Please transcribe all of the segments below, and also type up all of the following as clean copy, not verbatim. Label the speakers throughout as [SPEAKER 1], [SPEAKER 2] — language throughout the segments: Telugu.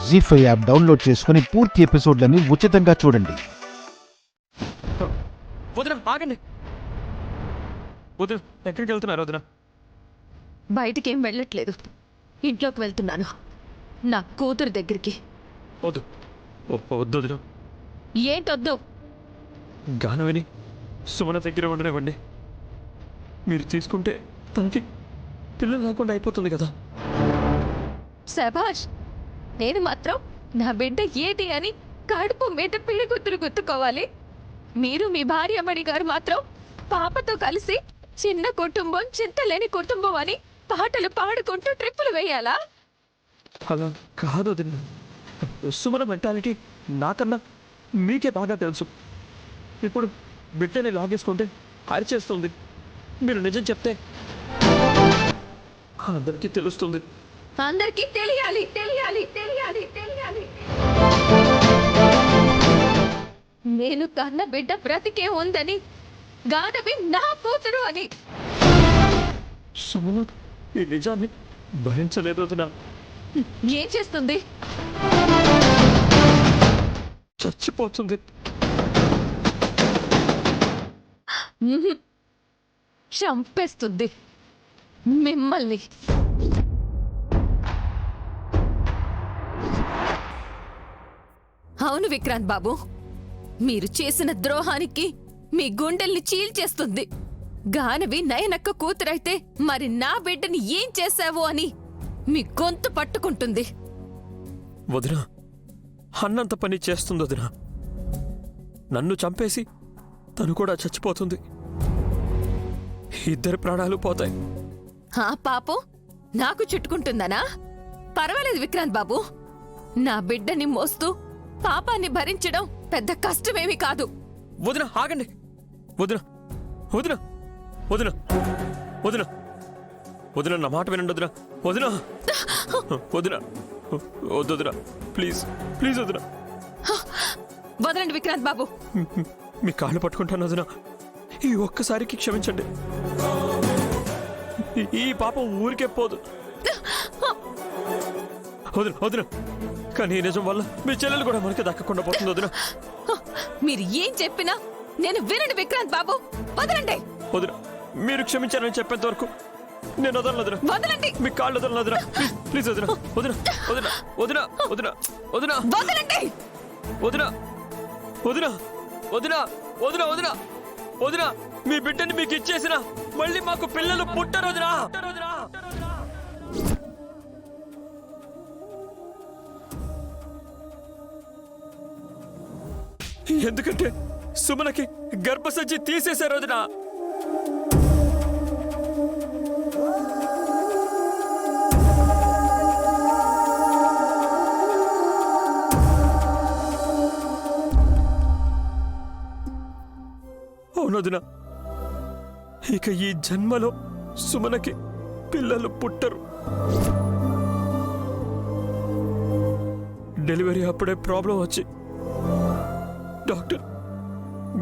[SPEAKER 1] జీ5 యాప్ డౌన్లోడ్ చేసుకుని పూర్తి ఎపిసోడ్లని ఉచితంగా చూడండి.
[SPEAKER 2] వదిన ఆగండి. వదిన ఎక్కడికి వెళ్తున్నారు? వదిన
[SPEAKER 3] బయటికి ఏం వెళ్ళట్లేదు, ఇంట్లోకి వెళ్తున్నాను, నా కూతురు దగ్గరికి.
[SPEAKER 2] వద్దు వద్దు వదిన.
[SPEAKER 3] ఏంటొద్దు?
[SPEAKER 2] గానవిని సుమన దగ్గర ఉండనివ్వండి. మీరు తీసుకుంటే తనకి పిల్లలు రాకుండా అయిపోతుంది కదా.
[SPEAKER 3] శభాష్, నేను మాత్రం నా బిడ్డ ఏది అని కడుపు మీద పిల్లి గుర్తులు గుర్తుకోవాలి. మీరు మీ భార్యమణి గారు మాత్రం పాపతో కలిసి చిన్న కుటుంబం చింతలేని కుటుంబం అని పాటలు పాడుకుంటూ ట్రిప్పులు వేయాలా?
[SPEAKER 2] అలా కాదు వదిన. సుమన మెంటాలిటీ నాకన్నా మీకే బాగా తెలుసు. ఇప్పుడు బిడ్డని లాగేసుకుంటే అరిచేస్తుంది. మీరు నిజం చెప్తే అందరికీ తెలుస్తుంది.
[SPEAKER 3] అందరికీ తెలియాలి తెలియాలి తెలియాలి తెలియాలి. నేను కన్న బిడ్డ బ్రతికే ఉందని, గానవి నా కూతురు అని.
[SPEAKER 2] సుమన ఈ నిజాన్ని భరించలేదు వదిన.
[SPEAKER 3] ఏం చేస్తుంది?
[SPEAKER 2] చచ్చిపోతుంది.
[SPEAKER 3] చంపేస్తుంది మిమ్మల్ని. అవును విక్రాంత్ బాబు, మీరు చేసిన ద్రోహానికి మీ గుండెల్ని చీల్చేస్తుంది. గానవి నయనక్క కూతురైతే మరి నా బిడ్డని ఏం చేశావో అని మీ గొంతు పట్టుకుంటుంది.
[SPEAKER 2] వదిన అన్నంత పని చేస్తుంది వదిన. నన్ను చంపేసి తను కూడా చచ్చిపోతుంది. ఇద్దరి ప్రాణాలు పోతాయి.
[SPEAKER 3] ఆ పాపం నాకు చుట్టుకుంటుందనా? పర్వాలేదు విక్రాంత్ బాబు, నా బిడ్డని మోస్తూ పాపాన్ని భరించడం పెద్ద కష్టమేమీ కాదు.
[SPEAKER 2] వదిన ఆగండి. వదిన వదిన వదిన వదిన వదిన నా మాట వినండి వదిన. వదిన వదిన వద్దు వదిన, ప్లీజ్ ప్లీజ్ వదిన.
[SPEAKER 3] వదలండి విక్రాంత్ బాబు.
[SPEAKER 2] మీ కాళ్ళు పట్టుకుంటాను వదిన. ఈ ఒక్కసారికి క్షమించండి. ఈ పాపం ఊరికే పోదు వదిన వదిన. కానీ ఈ నిజం వల్ల మీ చెల్లెలు కూడా మనకి దక్కకుండా పోతుంది వదిన.
[SPEAKER 3] మీరు ఏం చెప్పినా నేను వినండి విక్రాంత్ బాబు. వదలండి.
[SPEAKER 2] వదిన మీరు క్షమించారని చెప్పేంత వరకు నేను వదలను వదిన.
[SPEAKER 3] వదలండి.
[SPEAKER 2] మీ కాళ్ళు వదలను వదిన. ప్లీజ్ వదిన వదిన వదిన వదిన వదిన వదిన
[SPEAKER 3] వదలండి.
[SPEAKER 2] వదిన వదిన వదిన వదిన వదిన వదిన మీ బిడ్డని మీకు ఇచ్చేసిన మళ్ళీ మాకు పిల్లలు పుట్టరు వదిన. ఎందుకంటే సుమనకి గర్భసంచి తీసేశారు వదిన. అవునొదిన, ఇక ఈ జన్మలో సుమనకి పిల్లలు పుట్టరు. డెలివరీ అప్పుడే ప్రాబ్లం వచ్చి డాక్టర్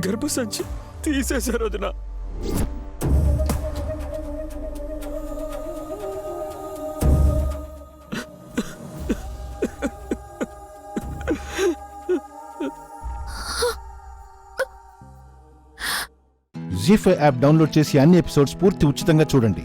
[SPEAKER 2] గర్భసంచి తీసేశారు వదిన.
[SPEAKER 1] జీ5 యాప్ డౌన్లోడ్ చేసి అన్ని ఎపిసోడ్స్ పూర్తి ఉచితంగా చూడండి.